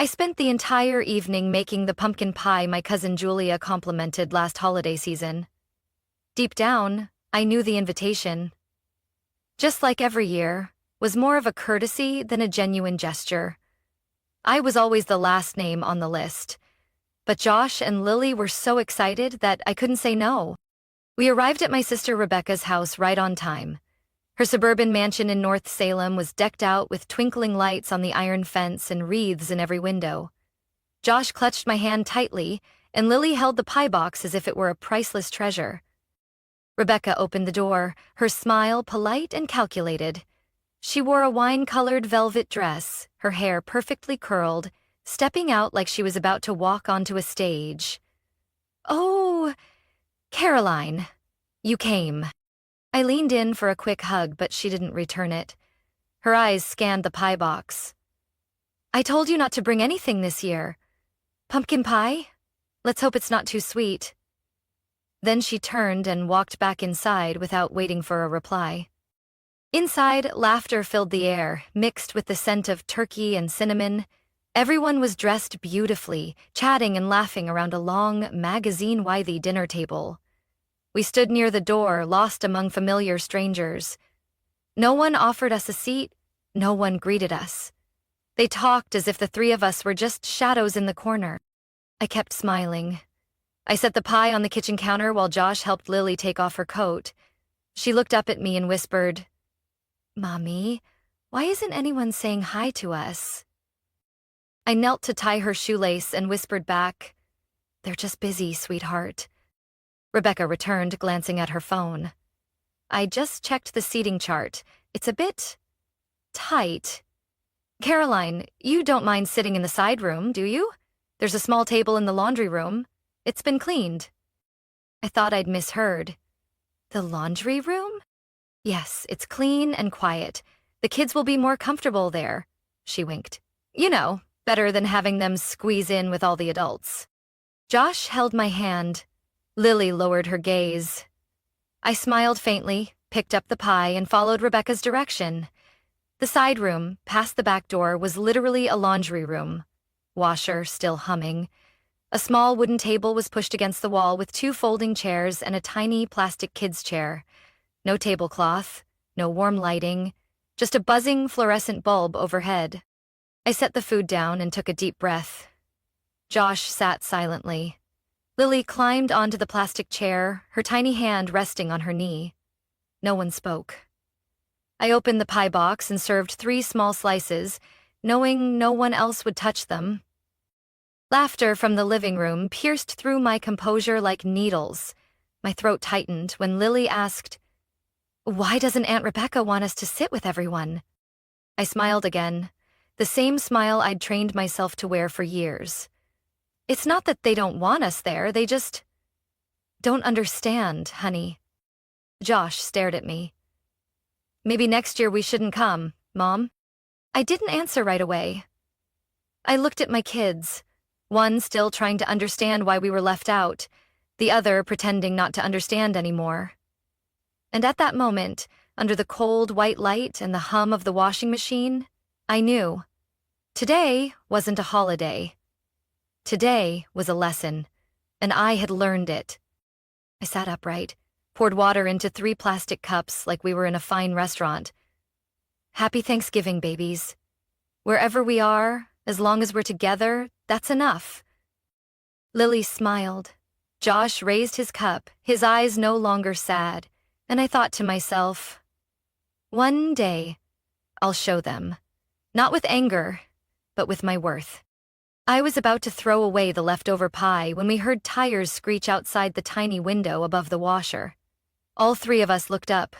I spent the entire evening making the pumpkin pie my cousin Julia complimented last holiday season. Deep down, I knew the invitation, just like every year, was more of a courtesy than a genuine gesture. I was always the last name on the list, but Josh and Lily were so excited that I couldn't say no. We arrived at my sister Rebecca's house right on time. Her suburban mansion in North Salem was decked out with twinkling lights on the iron fence and wreaths in every window. Josh clutched my hand tightly, and Lily held the pie box as if it were a priceless treasure. Rebecca opened the door, her smile polite and calculated. She wore a wine-colored velvet dress, her hair perfectly curled, stepping out like she was about to walk onto a stage. "Oh, Caroline, you came." I leaned in for a quick hug, but she didn't return it. Her eyes scanned the pie box. "I told you not to bring anything this year. Pumpkin pie? Let's hope it's not too sweet." Then she turned and walked back inside without waiting for a reply. Inside, laughter filled the air, mixed with the scent of turkey and cinnamon. Everyone was dressed beautifully, chatting and laughing around a long, magazine-worthy dinner table. We stood near the door, lost among familiar strangers. No one offered us a seat, no one greeted us. They talked as if the three of us were just shadows in the corner. I kept smiling. I set the pie on the kitchen counter while Josh helped Lily take off her coat. She looked up at me and whispered, "Mommy, why isn't anyone saying hi to us?" I knelt to tie her shoelace and whispered back, "They're just busy, sweetheart." Rebecca returned, glancing at her phone. "I just checked the seating chart. It's a bit tight. Caroline, you don't mind sitting in the side room, do you? There's a small table in the laundry room. It's been cleaned." I thought I'd misheard. "The laundry room?" "Yes, it's clean and quiet. The kids will be more comfortable there," she winked. "You know, better than having them squeeze in with all the adults." Josh held my hand. Lily lowered her gaze. I smiled faintly, picked up the pie, and followed Rebecca's direction. The side room, past the back door, was literally a laundry room. Washer still humming. A small wooden table was pushed against the wall with 2 folding chairs and a tiny plastic kids' chair. No tablecloth, no warm lighting, just a buzzing fluorescent bulb overhead. I set the food down and took a deep breath. Josh sat silently. Lily climbed onto the plastic chair, her tiny hand resting on her knee. No one spoke. I opened the pie box and served 3 small slices, knowing no one else would touch them. Laughter from the living room pierced through my composure like needles. My throat tightened when Lily asked, "Why doesn't Aunt Rebecca want us to sit with everyone?" I smiled again, the same smile I'd trained myself to wear for years. "It's not that they don't want us there, they just don't understand, honey." Josh stared at me. "Maybe next year we shouldn't come, Mom." I didn't answer right away. I looked at my kids, one still trying to understand why we were left out, the other pretending not to understand anymore. And at that moment, under the cold white light and the hum of the washing machine, I knew. Today wasn't a holiday. Today was a lesson, and I had learned it. I sat upright, poured water into 3 plastic cups like we were in a fine restaurant. "Happy Thanksgiving, babies. Wherever we are, as long as we're together, that's enough." Lily smiled. Josh raised his cup, his eyes no longer sad, and I thought to myself, one day, I'll show them. Not with anger, but with my worth. I was about to throw away the leftover pie when we heard tires screech outside the tiny window above the washer. All 3 of us looked up.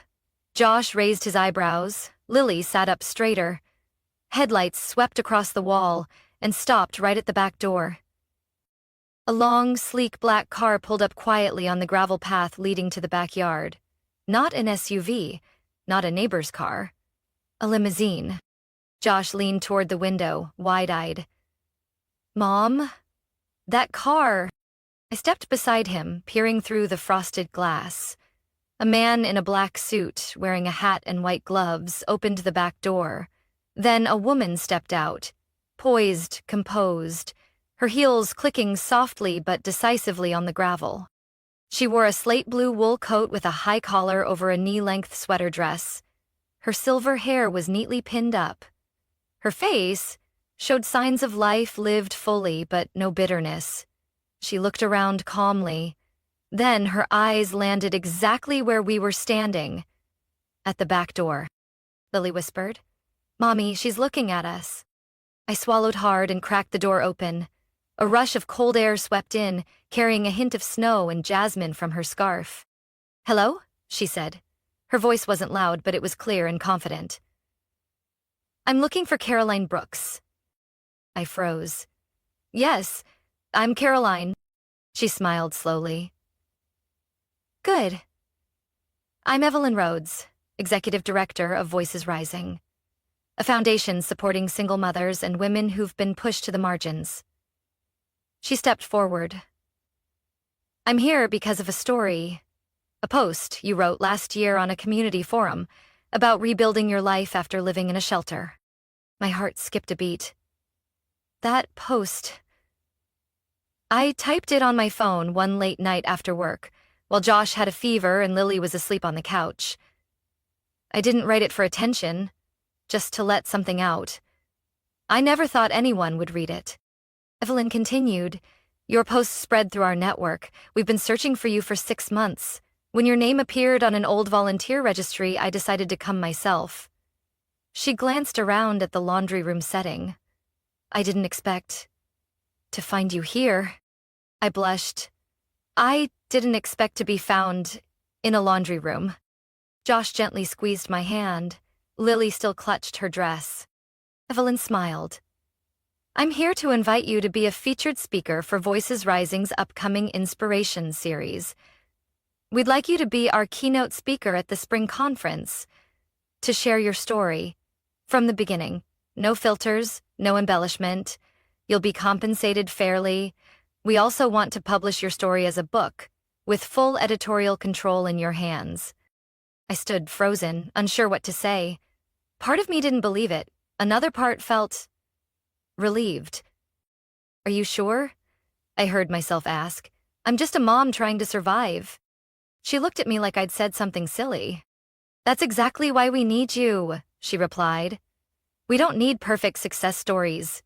Josh raised his eyebrows, Lily sat up straighter. Headlights swept across the wall and stopped right at the back door. A long, sleek black car pulled up quietly on the gravel path leading to the backyard. Not an SUV, not a neighbor's car. A limousine. Josh leaned toward the window, wide-eyed. "Mom, that car." I stepped beside him, peering through the frosted glass. A man in a black suit, wearing a hat and white gloves, opened the back door. Then a woman stepped out. poised, composed, her heels clicking softly but decisively on the gravel. She wore a slate blue wool coat with a high collar over a knee-length sweater dress. Her silver hair was neatly pinned up. Her face showed signs of life lived fully but no bitterness. She looked around calmly. Then her eyes landed exactly where we were standing, at the back door. Lily whispered, "Mommy, she's looking at us." I swallowed hard and cracked the door open. A rush of cold air swept in, carrying a hint of snow and jasmine from her scarf. "Hello?" she said. Her voice wasn't loud, but it was clear and confident. "I'm looking for Caroline Brooks." I froze. "Yes, I'm Caroline." She smiled slowly. "Good. I'm Evelyn Rhodes, Executive Director of Voices Rising, a foundation supporting single mothers and women who've been pushed to the margins." She stepped forward. "I'm here because of a post you wrote last year on a community forum about rebuilding your life after living in a shelter." My heart skipped a beat. That post. I typed it on my phone one late night after work, while Josh had a fever and Lily was asleep on the couch. I didn't write it for attention, just to let something out. I never thought anyone would read it. Evelyn continued, "Your post spread through our network. We've been searching for you for 6 months. When your name appeared on an old volunteer registry, I decided to come myself." She glanced around at the laundry room setting. "I didn't expect to find you here." I blushed. "I didn't expect to be found in a laundry room." Josh gently squeezed my hand. Lily still clutched her dress. Evelyn smiled. "I'm here to invite you to be a featured speaker for Voices Rising's upcoming Inspiration series. We'd like you to be our keynote speaker at the spring conference, to share your story. From the beginning. No filters, no embellishment. You'll be compensated fairly. We also want to publish your story as a book, with full editorial control in your hands." I stood frozen, unsure what to say. Part of me didn't believe it. Another part felt relieved. "Are you sure?" I heard myself ask. "I'm just a mom trying to survive." She looked at me like I'd said something silly. "That's exactly why we need you," she replied. "We don't need perfect success stories.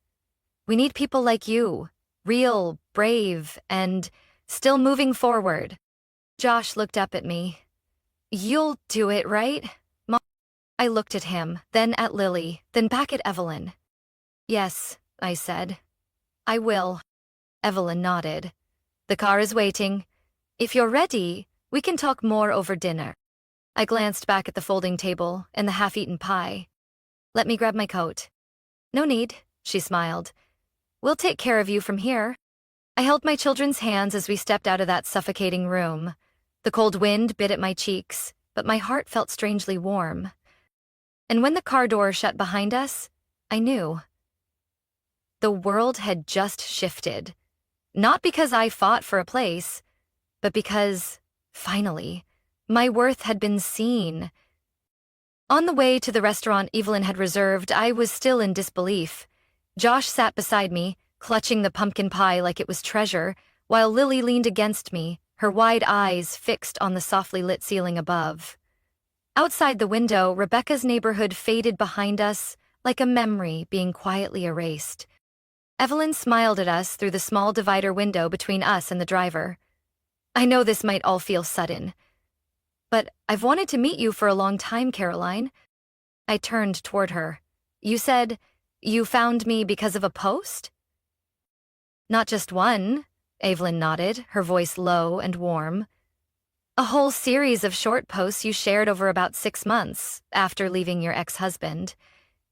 We need people like you, real, brave, and still moving forward." Josh looked up at me. "You'll do it, right, Mom?" I looked at him, then at Lily, then back at Evelyn. "Yes," I said. "I will." Evelyn nodded. "The car is waiting. If you're ready, we can talk more over dinner." I glanced back at the folding table and the half-eaten pie. "Let me grab my coat." "No need," she smiled. "We'll take care of you from here." I held my children's hands as we stepped out of that suffocating room. The cold wind bit at my cheeks, but my heart felt strangely warm. And when the car door shut behind us, I knew. The world had just shifted. Not because I fought for a place, but because, finally, my worth had been seen. On the way to the restaurant Evelyn had reserved, I was still in disbelief. Josh sat beside me, clutching the pumpkin pie like it was treasure, while Lily leaned against me, her wide eyes fixed on the softly lit ceiling above. Outside the window, Rebecca's neighborhood faded behind us, like a memory being quietly erased. Evelyn smiled at us through the small divider window between us and the driver. "I know this might all feel sudden, but I've wanted to meet you for a long time, Caroline." I turned toward her. "You said you found me because of a post?" "Not just one," Evelyn nodded, her voice low and warm. "A whole series of short posts you shared over about 6 months after leaving your ex-husband.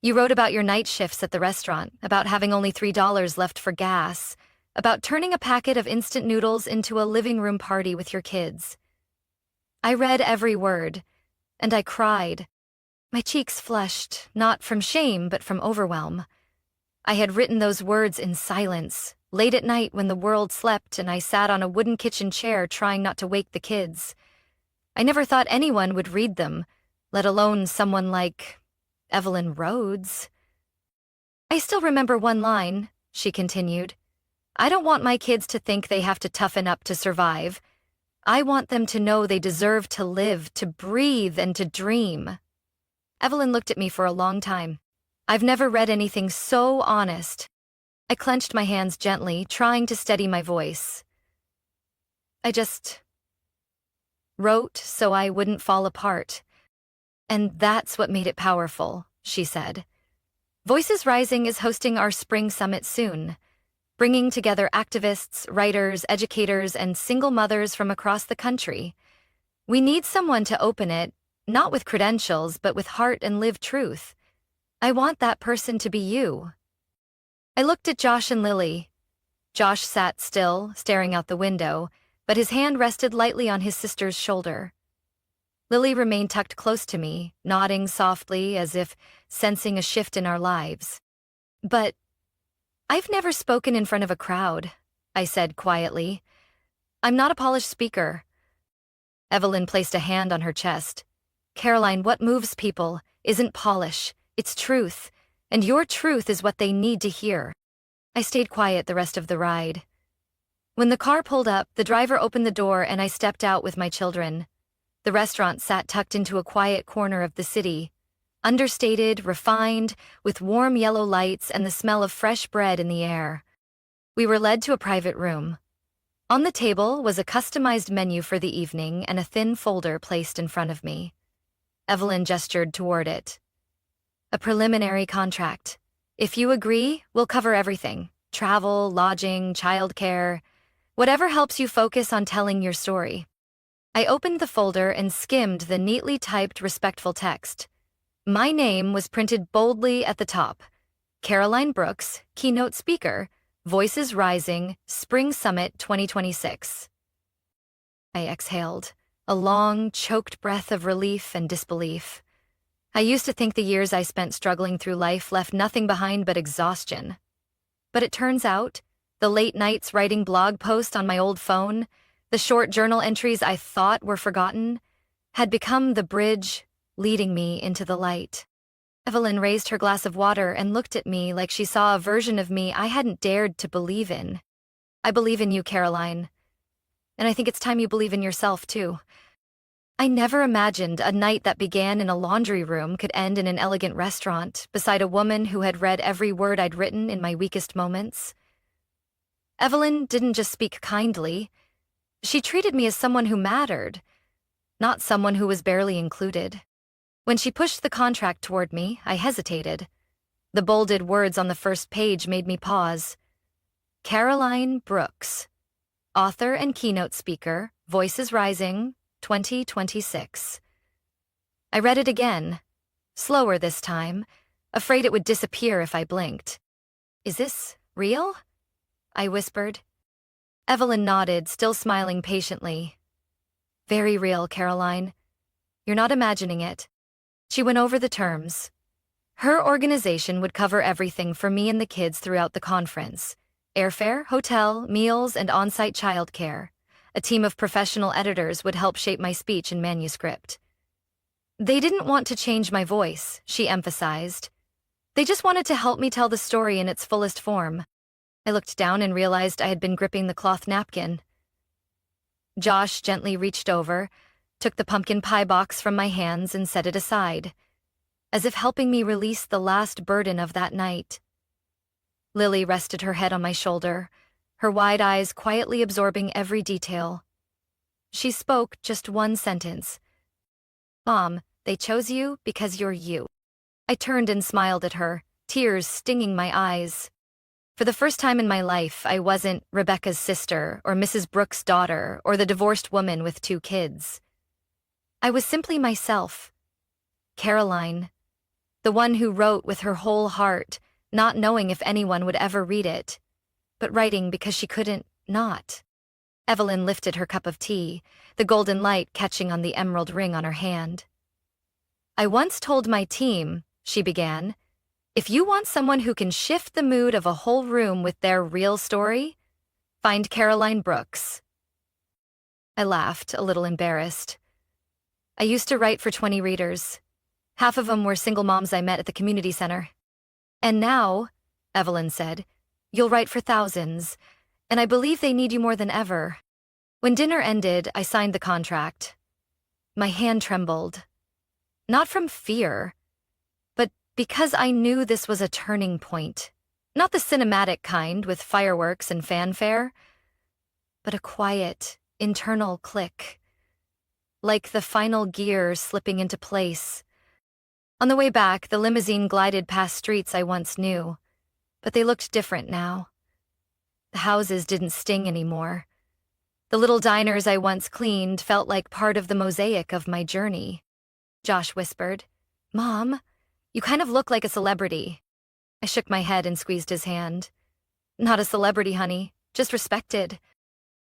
You wrote about your night shifts at the restaurant, about having only $3 left for gas, about turning a packet of instant noodles into a living room party with your kids." I read every word, and I cried. My cheeks flushed, not from shame, but from overwhelm. I had written those words in silence, late at night when the world slept and I sat on a wooden kitchen chair trying not to wake the kids. I never thought anyone would read them, let alone someone like Evelyn Rhodes. I still remember one line, she continued. I don't want my kids to think they have to toughen up to survive. I want them to know they deserve to live, to breathe, and to dream. Evelyn looked at me for a long time. I've never read anything so honest. I clenched my hands gently, trying to steady my voice. I just wrote so I wouldn't fall apart. And that's what made it powerful, she said. Voices Rising is hosting our spring summit soon, bringing together activists, writers, educators, and single mothers from across the country. We need someone to open it, not with credentials, but with heart and lived truth. I want that person to be you. I looked at Josh and Lily. Josh sat still, staring out the window, but his hand rested lightly on his sister's shoulder. Lily remained tucked close to me, nodding softly as if sensing a shift in our lives. But I've never spoken in front of a crowd, I said quietly. I'm not a polished speaker. Evelyn placed a hand on her chest. Caroline, what moves people isn't polish, it's truth, and your truth is what they need to hear. I stayed quiet the rest of the ride. When the car pulled up, the driver opened the door and I stepped out with my children. The restaurant sat tucked into a quiet corner of the city, understated, refined, with warm yellow lights and the smell of fresh bread in the air. We were led to a private room. On the table was a customized menu for the evening and a thin folder placed in front of me. Evelyn gestured toward it. A preliminary contract. If you agree, we'll cover everything. Travel, lodging, childcare, whatever helps you focus on telling your story. I opened the folder and skimmed the neatly typed, respectful text. My name was printed boldly at the top. Caroline Brooks, keynote speaker, Voices Rising, Spring Summit 2026. I exhaled, a long, choked breath of relief and disbelief. I used to think the years I spent struggling through life left nothing behind but exhaustion. But it turns out, the late nights writing blog posts on my old phone, the short journal entries I thought were forgotten, had become the bridge leading me into the light. Evelyn raised her glass of water and looked at me like she saw a version of me I hadn't dared to believe in. I believe in you, Caroline. And I think it's time you believe in yourself, too. I never imagined a night that began in a laundry room could end in an elegant restaurant beside a woman who had read every word I'd written in my weakest moments. Evelyn didn't just speak kindly. She treated me as someone who mattered, not someone who was barely included. When she pushed the contract toward me, I hesitated. The bolded words on the first page made me pause. Caroline Brooks, author and keynote speaker, Voices Rising, 2026. I read it again, slower this time, afraid it would disappear if I blinked. Is this real? I whispered. Evelyn nodded, still smiling patiently. Very real, Caroline. You're not imagining it. She went over the terms. Her organization would cover everything for me and the kids throughout the conference. Airfare, hotel, meals, and on-site childcare. A team of professional editors would help shape my speech and manuscript. They didn't want to change my voice, she emphasized. They just wanted to help me tell the story in its fullest form. I looked down and realized I had been gripping the cloth napkin. Josh gently reached over, took the pumpkin pie box from my hands and set it aside, as if helping me release the last burden of that night. Lily rested her head on my shoulder, her wide eyes quietly absorbing every detail. She spoke just one sentence. Mom, they chose you because you're you. I turned and smiled at her, tears stinging my eyes. For the first time in my life, I wasn't Rebecca's sister or Mrs. Brooks' daughter or the divorced woman with 2 kids. I was simply myself. Caroline, the one who wrote with her whole heart, not knowing if anyone would ever read it, but writing because she couldn't not. Evelyn lifted her cup of tea, the golden light catching on the emerald ring on her hand. I once told my team, she began, if you want someone who can shift the mood of a whole room with their real story, find Caroline Brooks. I laughed, a little embarrassed. I used to write for 20 readers. Half of them were single moms I met at the community center. And now, Evelyn said. "You'll write for thousands, and I believe they need you more than ever." When dinner ended, I signed the contract. My hand trembled. Not from fear, but because I knew this was a turning point. Not the cinematic kind with fireworks and fanfare, but a quiet, internal click. Like the final gear slipping into place. On the way back, the limousine glided past streets I once knew, but they looked different now. The houses didn't sting anymore. The little diners I once cleaned felt like part of the mosaic of my journey. Josh whispered, "Mom, you kind of look like a celebrity." I shook my head and squeezed his hand. "Not a celebrity, honey, just respected."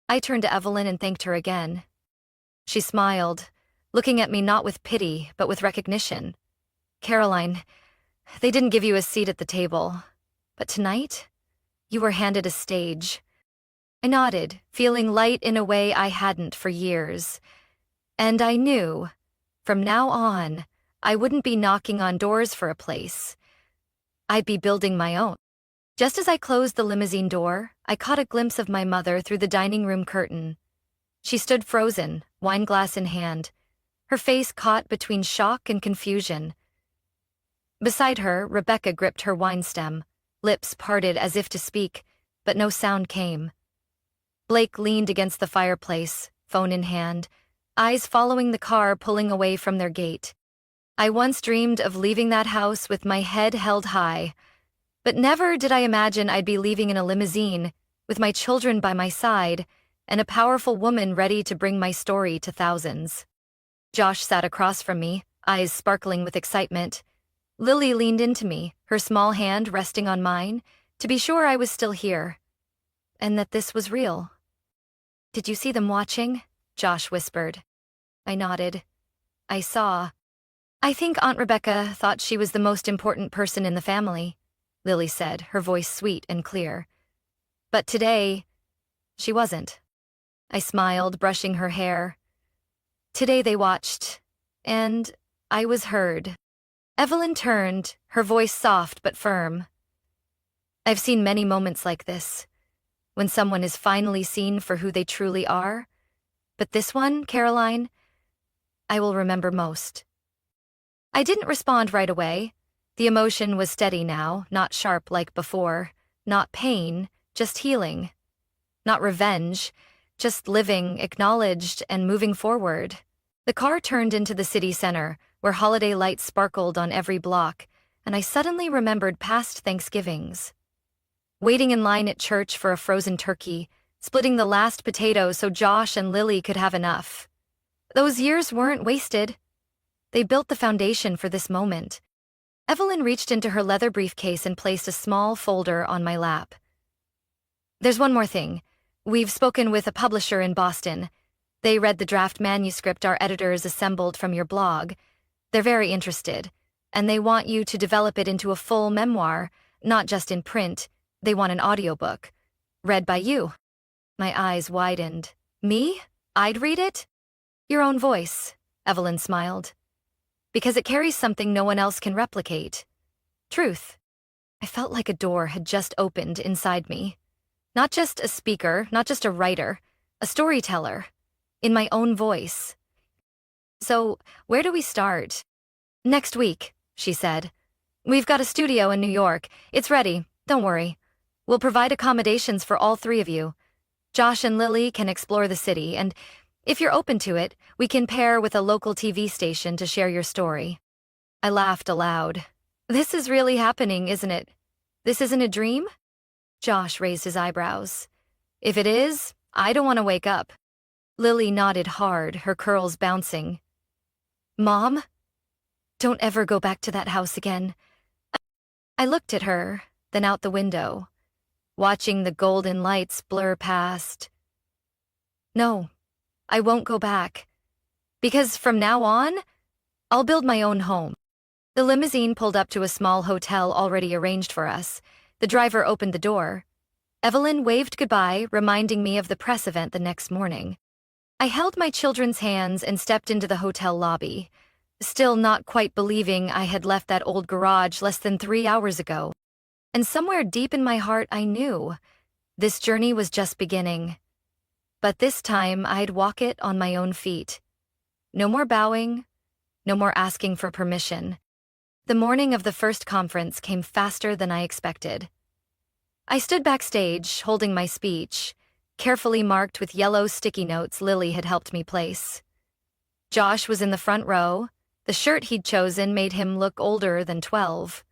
I turned to Evelyn and thanked her again. She smiled, looking at me not with pity, but with recognition. "Caroline, they didn't give you a seat at the table, but tonight, you were handed a stage." I nodded, feeling light in a way I hadn't for years. And I knew, from now on, I wouldn't be knocking on doors for a place. I'd be building my own. Just as I closed the limousine door, I caught a glimpse of my mother through the dining room curtain. She stood frozen, wineglass in hand, her face caught between shock and confusion. Beside her, Rebecca gripped her wine stem, lips parted as if to speak, but no sound came. Blake leaned against the fireplace, phone in hand, eyes following the car pulling away from their gate. I once dreamed of leaving that house with my head held high, but never did I imagine I'd be leaving in a limousine, with my children by my side, and a powerful woman ready to bring my story to thousands. Josh sat across from me, eyes sparkling with excitement. Lily leaned into me, her small hand resting on mine, to be sure I was still here, and that this was real. "Did you see them watching?" Josh whispered. I nodded. "I saw. I think Aunt Rebecca thought she was the most important person in the family," Lily said, her voice sweet and clear. "But today, she wasn't." I smiled, brushing her hair. "Today they watched, and I was heard." Evelyn turned, her voice soft but firm. "I've seen many moments like this, when someone is finally seen for who they truly are. But this one, Caroline, I will remember most." I didn't respond right away. The emotion was steady now, not sharp like before. Not pain, just healing. Not revenge, just living, acknowledged, and moving forward. The car turned into the city center, where holiday lights sparkled on every block, and I suddenly remembered past Thanksgivings. Waiting in line at church for a frozen turkey, splitting the last potato so Josh and Lily could have enough. Those years weren't wasted. They built the foundation for this moment. Evelyn reached into her leather briefcase and placed a small folder on my lap. "There's one more thing. We've spoken with a publisher in Boston. They read the draft manuscript our editors assembled from your blog. They're very interested, and they want you to develop it into a full memoir, not just in print. They want an audiobook. Read by you." My eyes widened. "Me? I'd read it?" "Your own voice," Evelyn smiled. "Because it carries something no one else can replicate. Truth." I felt like a door had just opened inside me. Not just a speaker, not just a writer, a storyteller, in my own voice. "So, where do we start?" "Next week," she said. "We've got a studio in New York. It's ready, don't worry. We'll provide accommodations for all three of you. Josh and Lily can explore the city, and if you're open to it, we can pair with a local TV station to share your story." I laughed aloud. "This is really happening, isn't it? This isn't a dream?" Josh raised his eyebrows. "If it is, I don't want to wake up." Lily nodded hard, her curls bouncing. "Mom, don't ever go back to that house again." I looked at her, then out the window, watching the golden lights blur past. "No, I won't go back. Because from now on, I'll build my own home." The limousine pulled up to a small hotel already arranged for us. The driver opened the door. Evelyn waved goodbye, reminding me of the press event the next morning. I held my children's hands and stepped into the hotel lobby, still not quite believing I had left that old garage less than 3 hours ago. And somewhere deep in my heart, I knew this journey was just beginning. But this time, I'd walk it on my own feet. No more bowing, no more asking for permission. The morning of the first conference came faster than I expected. I stood backstage, holding my speech, carefully marked with yellow sticky notes Lily had helped me place. Josh was in the front row. The shirt he'd chosen made him look older than 12.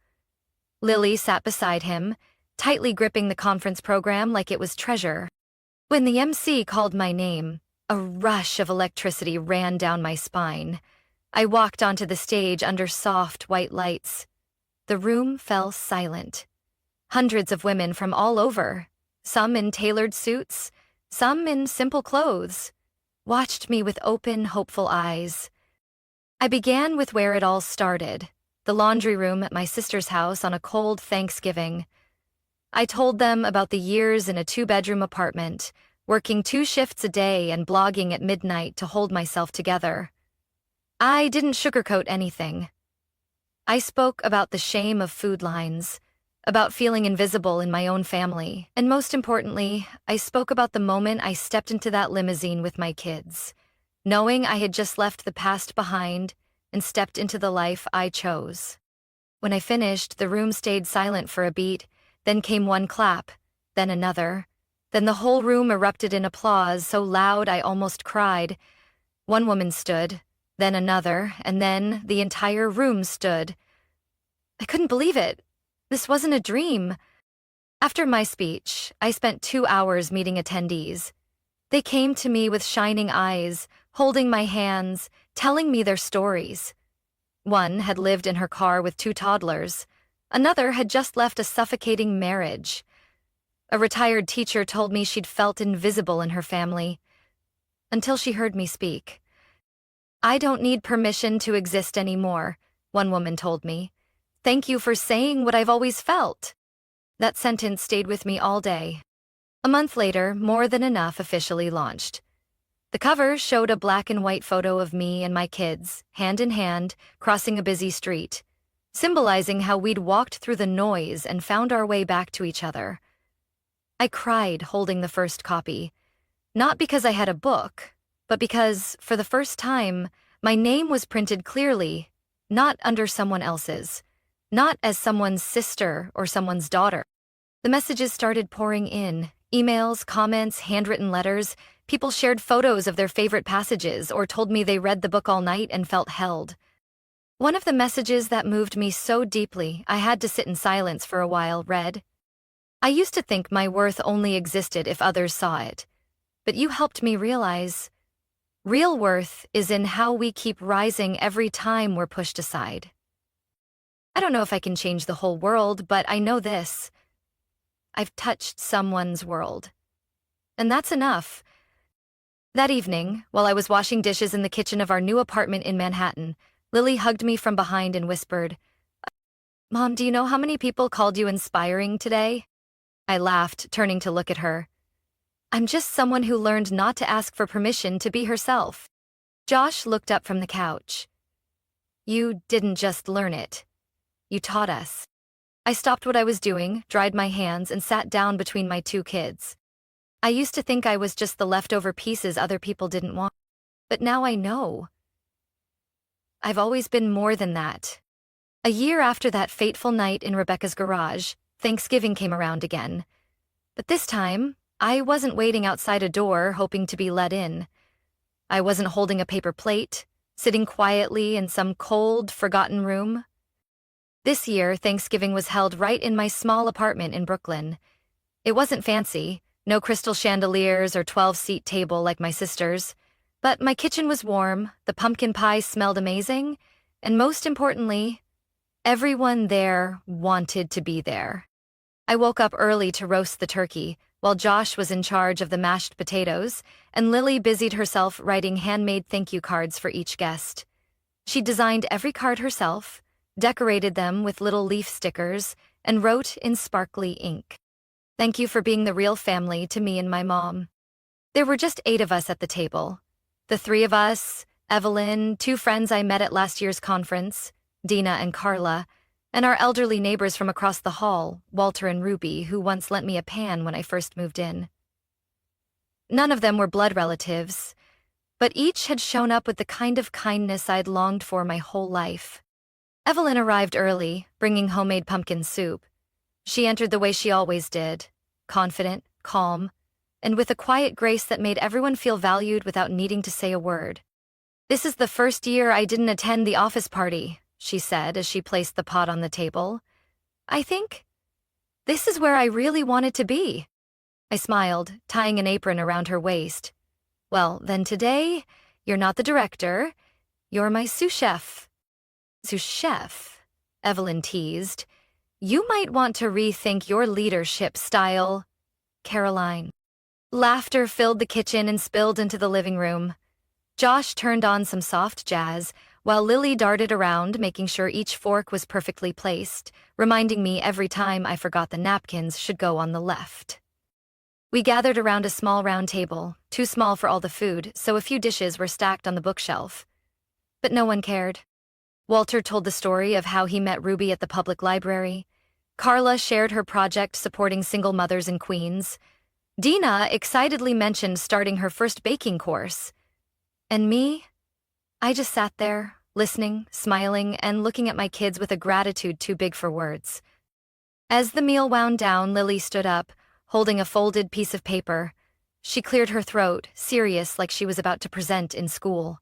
Lily sat beside him, tightly gripping the conference program like it was treasure. When the MC called my name, a rush of electricity ran down my spine. I walked onto the stage under soft white lights. The room fell silent. Hundreds of women from all over, some in tailored suits, some in simple clothes, watched me with open, hopeful eyes. I began with where it all started, the laundry room at my sister's house on a cold Thanksgiving. I told them about the years in a 2-bedroom apartment, working 2 shifts a day and blogging at midnight to hold myself together. I didn't sugarcoat anything. I spoke about the shame of food lines, about feeling invisible in my own family, and most importantly, I spoke about the moment I stepped into that limousine with my kids, knowing I had just left the past behind and stepped into the life I chose. When I finished, the room stayed silent for a beat, then came one clap, then another. Then the whole room erupted in applause so loud I almost cried. One woman stood, then another, and then the entire room stood. I couldn't believe it. This wasn't a dream. After my speech, I spent 2 hours meeting attendees. They came to me with shining eyes, holding my hands, telling me their stories. One had lived in her car with 2 toddlers. Another had just left a suffocating marriage. A retired teacher told me she'd felt invisible in her family, until she heard me speak. "I don't need permission to exist anymore," one woman told me. "Thank you for saying what I've always felt." That sentence stayed with me all day. A month later, More Than Enough officially launched. The cover showed a black and white photo of me and my kids, hand in hand, crossing a busy street, symbolizing how we'd walked through the noise and found our way back to each other. I cried holding the first copy, not because I had a book, but because, for the first time, my name was printed clearly, not under someone else's, not as someone's sister or someone's daughter. The messages started pouring in, emails, comments, handwritten letters. People shared photos of their favorite passages or told me they read the book all night and felt held. One of the messages that moved me so deeply I had to sit in silence for a while read, "I used to think my worth only existed if others saw it, but you helped me realize real worth is in how we keep rising every time we're pushed aside." I don't know if I can change the whole world, but I know this. I've touched someone's world. And that's enough. That evening, while I was washing dishes in the kitchen of our new apartment in Manhattan, Lily hugged me from behind and whispered, "Mom, do you know how many people called you inspiring today?" I laughed, turning to look at her. "I'm just someone who learned not to ask for permission to be herself." Josh looked up from the couch. "You didn't just learn it. You taught us." I stopped what I was doing, dried my hands, and sat down between my 2 kids. I used to think I was just the leftover pieces other people didn't want. But now I know. I've always been more than that. A year after that fateful night in Rebecca's garage, Thanksgiving came around again. But this time, I wasn't waiting outside a door hoping to be let in. I wasn't holding a paper plate, sitting quietly in some cold, forgotten room. This year, Thanksgiving was held right in my small apartment in Brooklyn. It wasn't fancy, no crystal chandeliers or 12-seat table like my sister's, but my kitchen was warm, the pumpkin pie smelled amazing, and most importantly, everyone there wanted to be there. I woke up early to roast the turkey, while Josh was in charge of the mashed potatoes, and Lily busied herself writing handmade thank you cards for each guest. She designed every card herself, decorated them with little leaf stickers, and wrote in sparkly ink, "Thank you for being the real family to me and my mom." There were just 8 of us at the table. The 3 of us, Evelyn, 2 friends I met at last year's conference, Dina and Carla, and our elderly neighbors from across the hall, Walter and Ruby, who once lent me a pan when I first moved in. None of them were blood relatives, but each had shown up with the kind of kindness I'd longed for my whole life. Evelyn arrived early, bringing homemade pumpkin soup. She entered the way she always did, confident, calm, and with a quiet grace that made everyone feel valued without needing to say a word. "This is the first year I didn't attend the office party," she said as she placed the pot on the table. "I think this is where I really wanted to be." I smiled, tying an apron around her waist. "Well, then today, you're not the director, you're my sous chef." "Sous chef?" Evelyn teased. "You might want to rethink your leadership style, Caroline." Laughter filled the kitchen and spilled into the living room. Josh turned on some soft jazz, while Lily darted around, making sure each fork was perfectly placed, reminding me every time I forgot the napkins should go on the left. We gathered around a small round table, too small for all the food, so a few dishes were stacked on the bookshelf. But no one cared. Walter told the story of how he met Ruby at the public library. Carla shared her project supporting single mothers in Queens. Dina excitedly mentioned starting her first baking course. And me? I just sat there, listening, smiling, and looking at my kids with a gratitude too big for words. As the meal wound down, Lily stood up, holding a folded piece of paper. She cleared her throat, serious like she was about to present in school.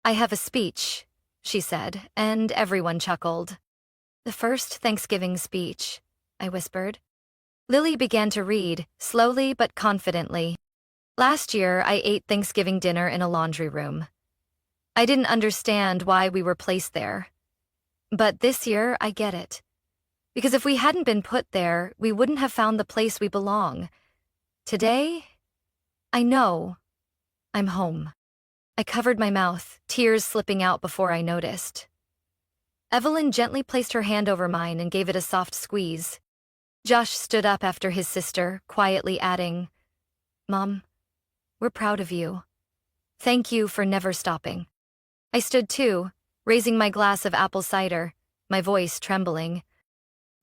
"I have a speech," she said, and everyone chuckled. "The first Thanksgiving speech," I whispered. Lily began to read, slowly but confidently. "Last year, I ate Thanksgiving dinner in a laundry room. I didn't understand why we were placed there. But this year, I get it. Because if we hadn't been put there, we wouldn't have found the place we belong. Today, I know I'm home." I covered my mouth, tears slipping out before I noticed. Evelyn gently placed her hand over mine and gave it a soft squeeze. Josh stood up after his sister, quietly adding, "Mom, we're proud of you. Thank you for never stopping." I stood too, raising my glass of apple cider, my voice trembling.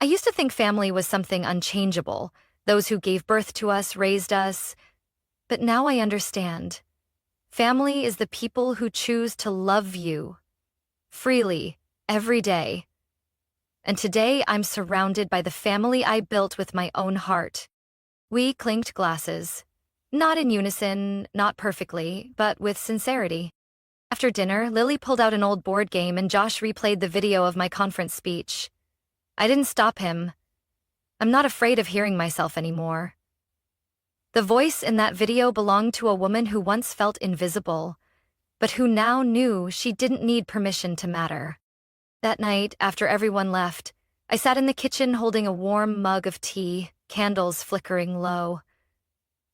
I used to think family was something unchangeable, those who gave birth to us, raised us. But now I understand. Family is the people who choose to love you freely, every day. And today I'm surrounded by the family I built with my own heart. We clinked glasses. Not in unison, not perfectly, but with sincerity. After dinner, Lily pulled out an old board game and Josh replayed the video of my conference speech. I didn't stop him. I'm not afraid of hearing myself anymore. The voice in that video belonged to a woman who once felt invisible, but who now knew she didn't need permission to matter. That night, after everyone left, I sat in the kitchen holding a warm mug of tea, candles flickering low.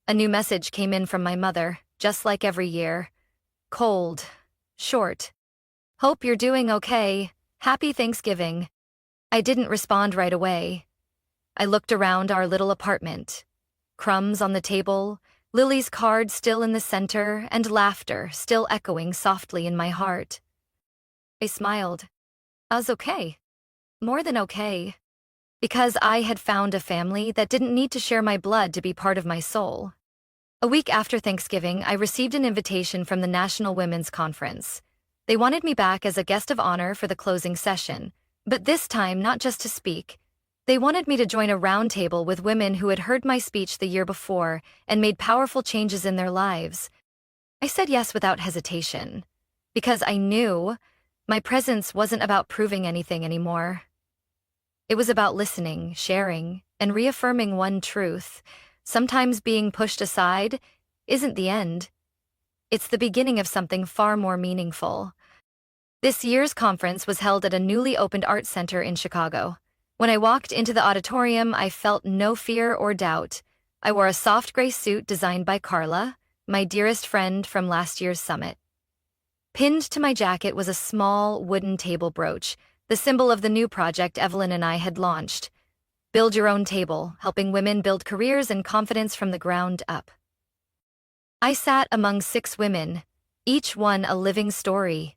A new message came in from my mother, just like every year. Cold, short. "Hope you're doing okay. Happy Thanksgiving." I didn't respond right away. I looked around our little apartment. Crumbs on the table, Lily's card still in the center, and laughter still echoing softly in my heart. I smiled. I was okay. More than okay. Because I had found a family that didn't need to share my blood to be part of my soul. A week after Thanksgiving, I received an invitation from the National Women's Conference. They wanted me back as a guest of honor for the closing session, but this time not just to speak. They wanted me to join a roundtable with women who had heard my speech the year before and made powerful changes in their lives. I said yes without hesitation, because I knew my presence wasn't about proving anything anymore. It was about listening, sharing, and reaffirming one truth. Sometimes being pushed aside isn't the end. It's the beginning of something far more meaningful. This year's conference was held at a newly opened art center in Chicago. When I walked into the auditorium, I felt no fear or doubt. I wore a soft gray suit designed by Carla, my dearest friend from last year's summit. Pinned to my jacket was a small wooden table brooch, the symbol of the new project Evelyn and I had launched. Build your own table, helping women build careers and confidence from the ground up. I sat among 6 women, each one a living story.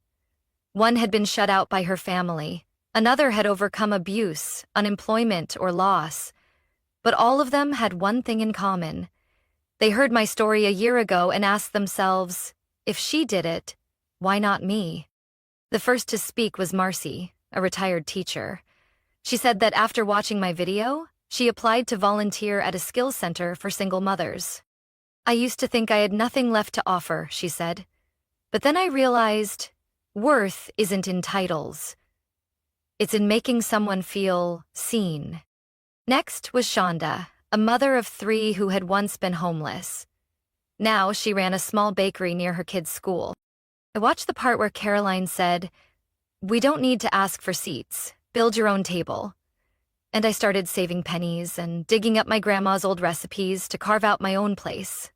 One had been shut out by her family, Another had overcome abuse, unemployment, or loss. But all of them had one thing in common. They heard my story a year ago and asked themselves, if she did it, why not me? The first to speak was Marcy, a retired teacher. She said that after watching my video, she applied to volunteer at a skills center for single mothers. I used to think I had nothing left to offer, she said. But then I realized worth isn't in titles. It's in making someone feel seen. Next was Shonda, a mother of 3 who had once been homeless. Now she ran a small bakery near her kids' school. I watched the part where Caroline said, "We don't need to ask for seats. Build your own table." And I started saving pennies and digging up my grandma's old recipes to carve out my own place.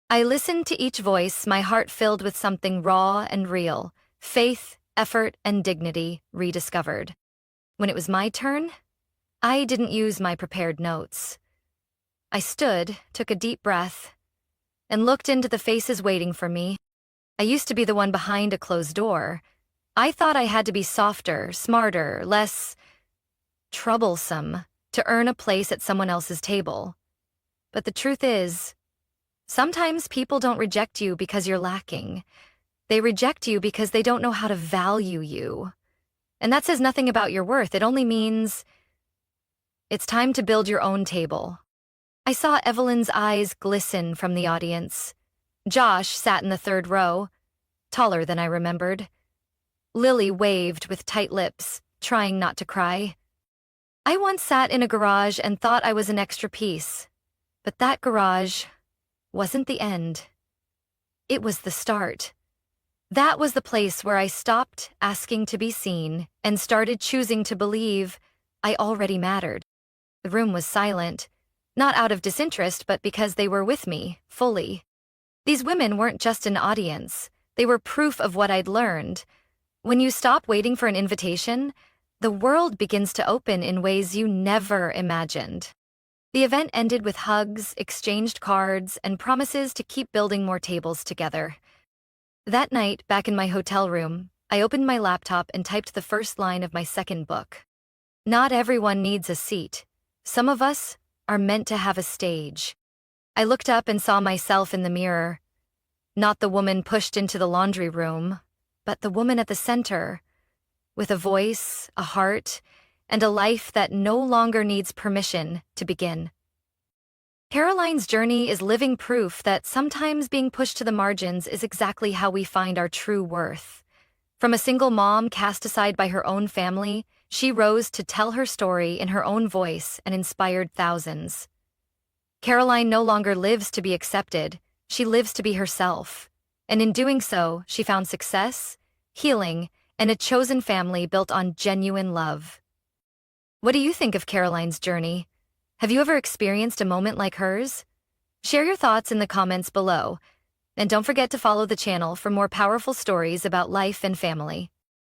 I listened to each voice, my heart filled with something raw and real, faith, effort, and dignity rediscovered. When it was my turn, I didn't use my prepared notes. I stood, took a deep breath, and looked into the faces waiting for me. I used to be the one behind a closed door. I thought I had to be softer, smarter, less troublesome to earn a place at someone else's table. But the truth is, sometimes people don't reject you because you're lacking. They reject you because they don't know how to value you. And that says nothing about your worth. It only means it's time to build your own table. I saw Evelyn's eyes glisten from the audience. Josh sat in the 3rd row, taller than I remembered. Lily waved with tight lips, trying not to cry. I once sat in a garage and thought I was an extra piece. But that garage wasn't the end. It was the start. That was the place where I stopped asking to be seen and started choosing to believe I already mattered. The room was silent, not out of disinterest, but because they were with me, fully. These women weren't just an audience. They were proof of what I'd learned. When you stop waiting for an invitation, the world begins to open in ways you never imagined. The event ended with hugs, exchanged cards, and promises to keep building more tables together. That night, back in my hotel room, I opened my laptop and typed the first line of my 2nd book. Not everyone needs a seat. Some of us are meant to have a stage. I looked up and saw myself in the mirror. Not the woman pushed into the laundry room, but the woman at the center, with a voice, a heart, and a life that no longer needs permission to begin. Caroline's journey is living proof that sometimes being pushed to the margins is exactly how we find our true worth. From a single mom cast aside by her own family, she rose to tell her story in her own voice and inspired thousands. Caroline no longer lives to be accepted, she lives to be herself. And in doing so, she found success, healing, and a chosen family built on genuine love. What do you think of Caroline's journey? Have you ever experienced a moment like hers? Share your thoughts in the comments below, and don't forget to follow the channel for more powerful stories about life and family.